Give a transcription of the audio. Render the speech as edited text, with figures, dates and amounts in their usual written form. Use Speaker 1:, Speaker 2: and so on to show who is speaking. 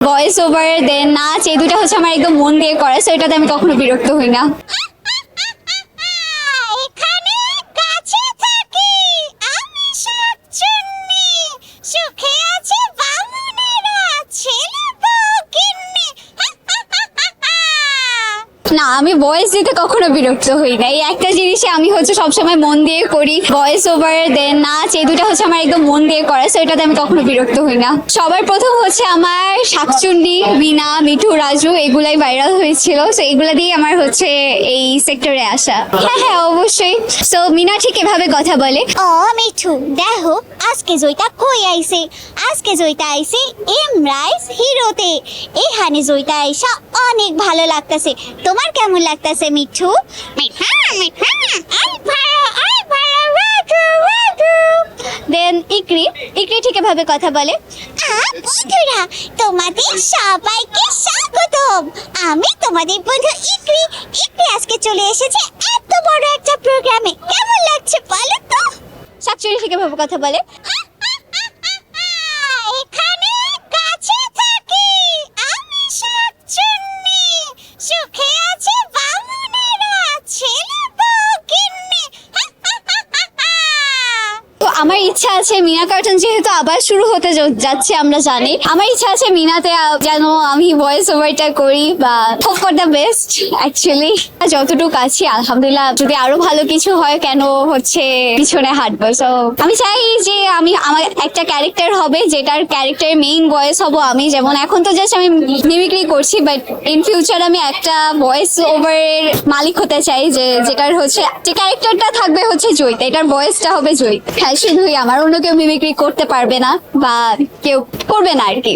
Speaker 1: Voice over দেন নাচ এই দুটো হচ্ছে আমার একদম মন দিয়ে করা, সো এটাতে আমি কখনো বিরক্ত হই না।
Speaker 2: এখানে কাছে থাকি আমি শাকচুন্নি, সুখে আছে বামুনেরা, ছেলে বউ গিন্নি।
Speaker 1: না, আমি ভয়েস দিতে কখনো বিরক্ত হই না। এই একটা জিনিসে আমি হচ্ছে সবসময় মন দিয়ে করি। ভয়েস ওভার দেন নাচ এই দুটো হচ্ছে আমার একদম মন দিয়ে করা, সো এটাতে আমি কখনো বিরক্ত হই না। সবার প্রথম হচ্ছে আমার শাকচুন্নি, মিনা, মিঠু, রাজু এগুলাই ভাইরাল হয়েছিল, সো এগুলা দিয়ে আমার হচ্ছে এই সেক্টরে আসা। হ্যাঁ হ্যাঁ অবশ্যই। সো মিনা ঠিক এভাবে কথা বলে।
Speaker 2: ও মিঠু, দেখো আজকে জয়টা কই আইছে। আজকে জয়টা আইছে এমরাইজ হিরোতে। এখানে জয়টা আইসা অনেক ভালো লাগতাছে। তোমার কেমন লাগতাছে মিঠু? মিঠা মিঠা আই ভালো রাজু রাজু।
Speaker 1: দেন ইকরি ঠিক এভাবে কথা বলে।
Speaker 2: বন্ধুরা, তোমাদের সবাইকে স্বাগতম। আমি তোমাদের বন্ধু ইকরি। ইকরি আজকে চলে এসেছে এত বড় একটা প্রোগ্রামে। কেমন লাগছে বলো তো?
Speaker 1: শাকচুন্নি ঠিক এভাবে কথা বলে।
Speaker 2: এখানে কাছে থাকি আমি শাকচুন্নি, সুখে আছে বামুনেরা, ছেলে বউ গিন্নি।
Speaker 1: তো আমার ইচ্ছা আছে মিনা কার্টুন যেহেতু আবার শুরু হতে যাচ্ছে আমরা জানি, আমার ইচ্ছা আছে মিনাতে যেন আমি ভয়েস ওভারটা করি বা hope for the best. Actually যতটুকু আছি আলহামদুলিল্লাহ, যদি আরো ভালো কিছু হয় কেন হচ্ছে পিছনে হাঁটবো। সো আমি চাই যে আমি আমার একটা ক্যারেক্টার হবে যেটার ক্যারেক্টার মেইন ভয়েস হব আমি। যেমন এখন তো জাস্ট আমি মিমিক্রি করছি, বাট ইন ফিউচার আমি একটা ভয়েস ওভারের মালিক হতে চাই, যেটার হচ্ছে যে ক্যারেক্টারটা থাকবে হচ্ছে জয়িত, এটার ভয়েসটা হবে জয়িত। হ্যাঁ শুধুই আমার, অন্য কেউ মিমিক্রি করতে পারবে না বা কেউ করবে না আর কি।